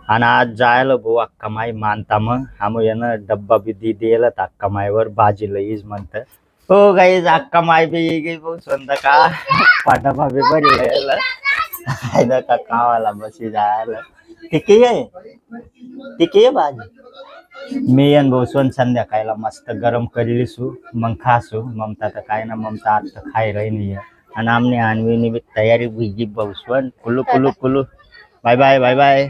आणि आज जायला भाऊ अक्का माई मानता मग आम्ही यानं डब्बा बी दी दिला अक्का माईवर भाजी लईच म्हणत हो गाईज अक्का माई बी गे भाऊ स्वतः का पाठबा बी बरी का खावाला बसी जायला तिकी आहे भाजी मी आणि भाऊ सोन संध्याकाळला मस्त गरम करीसू मग खासू ममता तर काय ना ममता आता खाय रही नाही आणि आमने आणवीने बी तयारी भुगी भाऊ सोन कुलू कुलू कुलू बाय बाय बाय बाय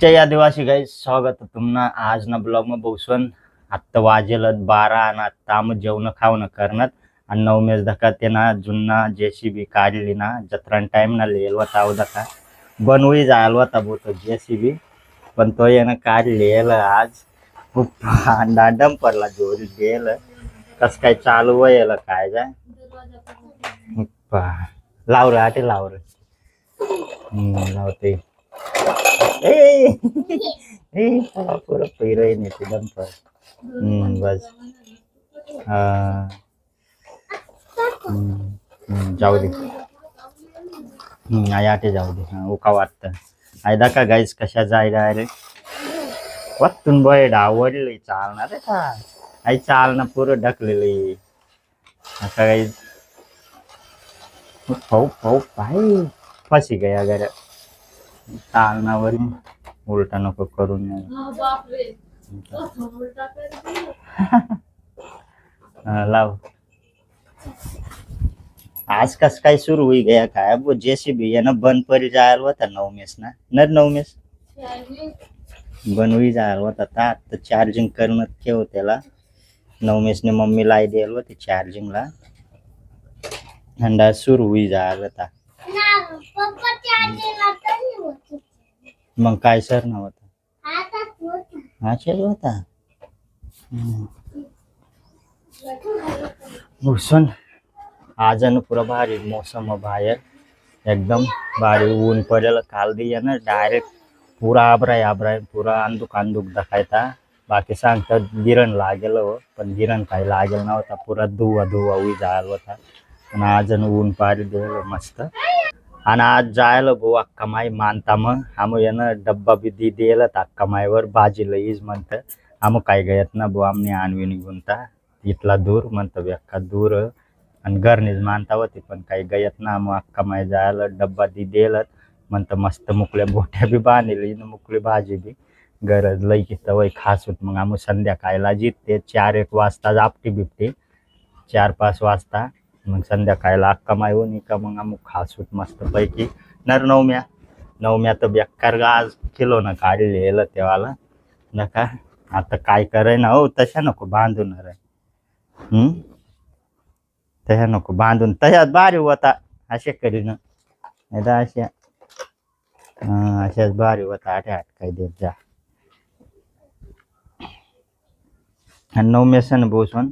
जय आदिवासी गाईज स्वागत तुम्हाला आज ना ब्लॉग में बहुसन आत्ता वाजेल 12 आणि आत्ता आम्ही जेवण खावणं करणार आणि 9 मेस दका ते ना जुन्ना जेसीबी काढली ना जत्रान टाइम ना लिहिल होता दका बनवी जायला होता बोतो जेसीबी पण तो यानं काढलेल आज खूप डांडम पडला जोरी गेल कस काय चालू व्हायला काय जाय लाव रे आटे लाव रे लावते पूरा पैर नहीं एकदम पर बस जाऊ दे आयाटे जाऊ दे उका वाटतं आयदा का गाईस कशा जायला रे वत्तून बय आवडले चालणार रे का आई चालना पुरं ढकलेली आता गाईस पाऊ पाऊ पाय फसी गया अगर चालनावर उलटा नको करून लाव आज कस काय सुरू हुई गया काय वो जेसीबी यानं बंद परी जायला होता 9 मेस ना नर 9 मेस बनवी जायला होता आता चार्जिंग करणं ठेव त्याला 9 मेसने मम्मी लाई द्यायला होते चार्जिंगला थंडा सुरू हुई जायला होता मग काय सर नव्हता आचेच होता भूषण आज पुरा भारी मौसम बाहेर एकदम भारी ऊन पडेल काल दिया ना डायरेक्ट पूरा आबराय पूरा अंदूक दाखायता बाकी सांगतात गिरण लागेल हो पण गिरण काही लागेल नव्हता पुरा धुवा उई जायला होता पण आज ऊन पारी दिलं मस्त आणि आज जायला भाऊ अक्का माई मानता मग आम्ही यानं डब्बा बी दी दिला अक्का माईवर भाजी लईच म्हणत आम्ही काय गयत ना भाऊ आमने आणवी निघूनता इथला दूर म्हणतो अक्का दूर आणि घरनीच मानता होती पण काही गयत ना मग अक्का माई जायला डब्बा दी दिलत म्हणतं मस्त मुकल्या बोट्या बी बांधली मुकली भाजी बी गरज लई की तवय खास होत मग आम्ही संध्याकाळला जिथे 4-1 वाजता आपटी बिपटी 4-5 वाजता मग संध्याकाळला अक्का माई होणी का मग आम्ही खास होत मस्त पैकी नर नवम्या तर बेकार आज किलो ना काढलेलं तेव्हाला नका आता काय कराय ना हो तशा नको बांधून रे तशा नको बांधून तशात भारी होता असे करीन नाही अशा अशाच भारी होता आठ काय देत जा आणि 9 मेसन बसून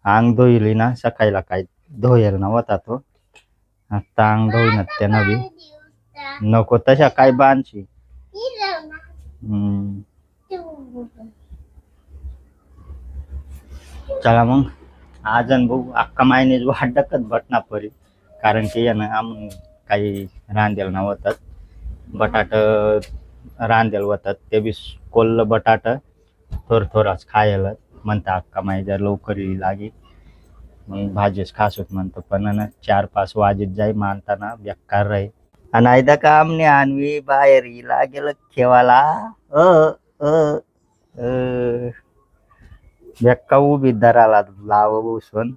अंग धुईली ना सकाळीला काय धोयल ना होता तो आता अंग धुईन त्यानं बी नको तशा काय बांधशी चला मग आज भाऊ अक्का मायने वाट डकत बटना परी कारण की यानं आम काही रांदेल ना होतात बटाट रांदेल होतात ते बी कोल्ल बटाट थोराच खायला म्हणता अक्का माई जर लवकर लागी मग भाजीच खास होत म्हणतो पण 4-5 वाजेत जाई मानताना बेकार राही आणि आयदा का आमने आणवी बाहेर लागेल खेवाला बेक्का उभी दराला लाव बसून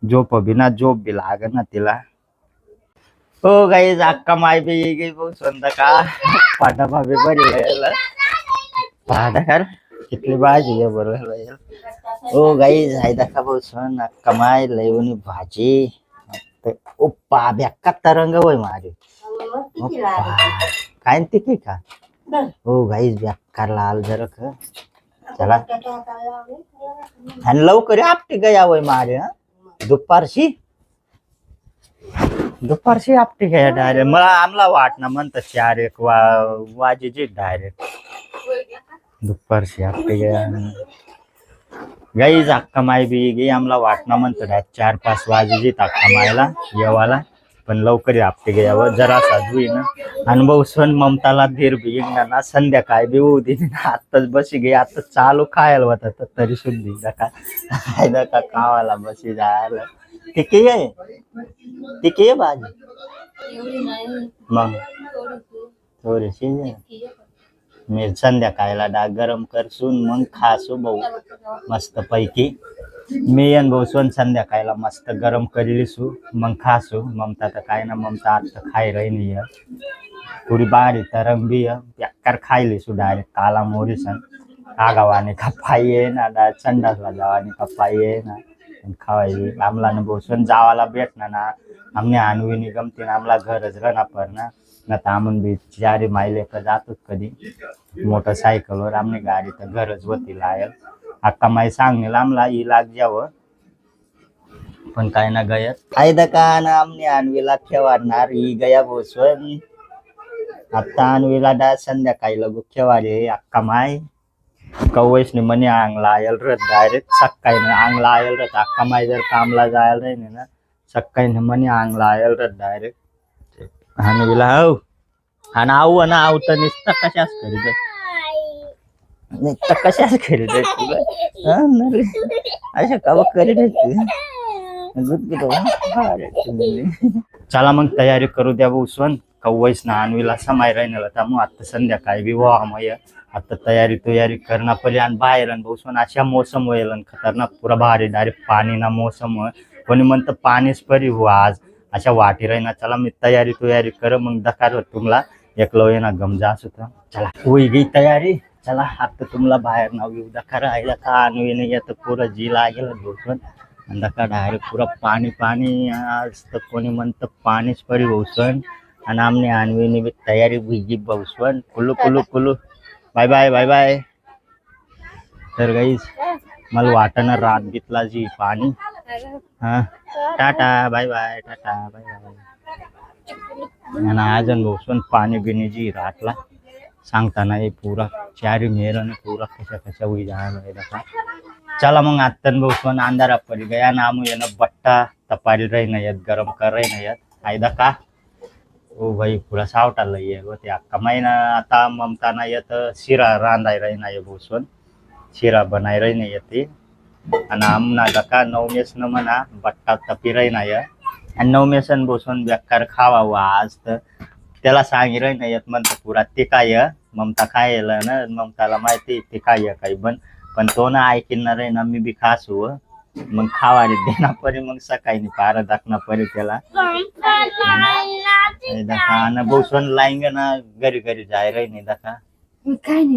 झोप बी ना झोप बी लाग ना तिला हो गाईज अक्का माय बी गे बसून का पाठबा बी बरी पाठा कितली भाजी आहे बरोबर ओ गाईज हायदा का बसून अक्का माय लयवणी भाजी उप्पा बेक्का तरंग होय मारे काय तिकी का हो गाईज बेकार लाल जरक चला आणि लवकर आपटी गया वय मारे दुपारशी आपटी गया डायरेक्ट मला आमला वाट ना म्हणत 4-1 वाजेची डायरेक्ट दुपारशी आपटी गया गाईज अक्का माय बी गे आमला वाट ना म्हणत 4-5 वाजेची अक्का मायला येवाला पण लवकर आपटे घ्यावं जरा साजू ना अनुभव सण ममताला धीर बी ना संध्याकाळी बी होऊ दे ना आत्ताच बसी गे आता चालू खायला होता तरी शुद्धी का खावाला बसी जायला तिके आहे भाजी मग थोडीशी मी संध्याकाळला डाग गरम करसून मग खासू भाऊ मस्त पैकी मी आणि भाऊ सोन संध्याकाळला मस्त गरम करलीसू मग खासू ममता तर काय ना ममता आता खाय रही नाही पुरी बारी तरंग भी बेकार खायलीसू डायरेक्ट काला मोरी सन आगावाने का पाहिजे ना संडासला जावाने का पाहिजे ना खावायची आमला ना भाऊ सोन जावाला भेटणार ना आमने आणवी गमतीन आमला घरच राहणार पर ना तर आम्ही बी चारी मायले का जातोच कधी मोटरसायकलवर आमने गाडी तर घरच होती लायल अक्का माई सांगेल आमला ही लाग जावं पण काय ना गयत आयदा का ना आमने आणवीला खेळणार ही गया भोसवन आता आणवीला डा संध्याकाळी लगू खेवारे अक्का माय कवयसने मने आंगला आयल रत डायरेक्ट सकाळी आंगला आयल रत अक्का माय जर कामला जायला नाही ना सकाळी मने आंगला आयल रत डायरेक्ट आणवीला हो आणि आऊ ना आऊ तर नुसतं कशाच करीत नुसतं कशाच करीत अशा का करीत चला मग तयारी करू द्या उसवन कवयस ना आणवीला समाय राहिला तर मग आता संध्याकाळी बी वामय आता तयारी करना पडली आणि बाहेर उसवन अशा मोसम होईल खतरनाक पुरा भारी डायरेक्ट पाणी ना मोसम कोणी म्हणतं पाणीच परी हो आज अशा वाटी राहीना चला मी तयारी कर मग दकार तुम्हाला एकलो ये ना गमजा असू तर चला होई गई तयारी चला आता तुम्हाला बाहेर नाव येऊ दकार आयला का आणवी नाही येतं पुरं जी लागेल भोसवन दका डायरेक्ट पुरा पाणी आज तर कोणी म्हणतं पाणीच परी भोसवन आणि आमने आणवीने बी तयारी भुगी भोसवन कुलू बाय बाय तर गाईस मला वाटणं रात घेतला जी पाणी हा टाटा बाय बाय आणि अजून भोसवन पाणी बिनी जी रातला सांगताना हे पुरा चारी मेर पुरा कशा हुई जायला चला मग आत्तन भोसवन अंधारा पडी गया नामू येणं बट्टा तपारी रही नाही येत गरम कर रही नाही येत आयदा का ओ भाई पुरा सावटा लई आहे ते अक्का महिना आता ममताना येत शिरा रांधाय रही नाही भोसवन शिरा बनाय रही नाही येते आणि आमना दका नवमेस न म्हणा बट्टा तपी रही नाही आणि नवमेसन बसून बेकार खावा आज तर त्याला सांगी रही नाही येत म्हणतो पुरा ते काय ममता खायला ना ममताला माहिती ते काय काही पण तो ना ऐकणार आहे ना मी बी खासू मग खावारी देणार परी मग सकाळी पारा दाखना परी त्याला दका बसून लाईंग ना घरी जाय रही नाही दका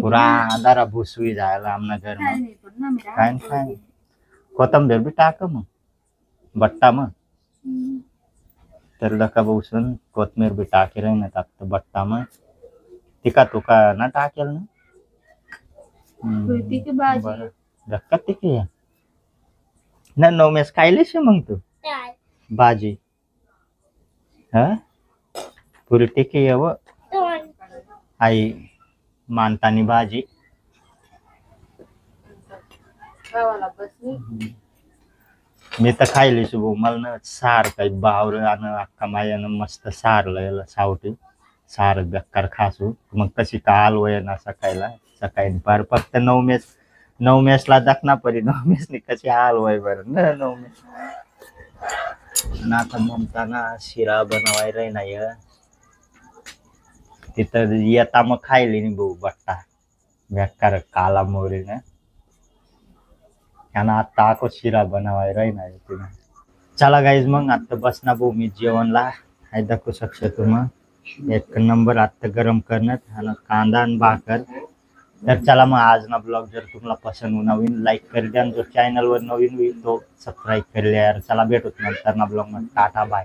पुरा अंधारा भुसवी जायला आमना घर काय कोथंबीर बी टाक मग बट्टा मग तर डका बसून कोथमीर बी टाकी राही ना टाकत बट्टा मग तिका तुका ना टाकेल ना बरं डक्का तिकी ना नवमेस खायलीस मग तू भाजी हा पुरी टिकी आहे व आई मानतानी भाजी मी तर खायली शुभ मला ना सार काही बावर आणि अख्खा मायानं मस्त सारलं सावटी सार बेकार खासू मग कशी का आलवय ना सकाळी पार फक्त नवमेसला दाखना परी नवमेसनी कशी आलवय बरं ना नवमेस आता ममताना शिरा बनवाय रही नाही तिथं येता मग खायली नाही भाऊ बट्टा बेकार काला मोरी ना आता आको शिरा बनवाय रही नाही तिने चला गाईज मग आता बसना भाऊ मी जेवणला दाखवू शकतो तुम्ही एक नंबर आता गरम करण्यात आणि कांदा आणि भाकर तर चला मग आज ना ब्लॉग जर तुम्हाला पसंत नवीन लाईक कर द्या जो चॅनल वर नवीन होईल तो सबस्क्राईब कर लिया चला भेटूत नंतर ना ब्लॉग मध्ये टाटा बाय.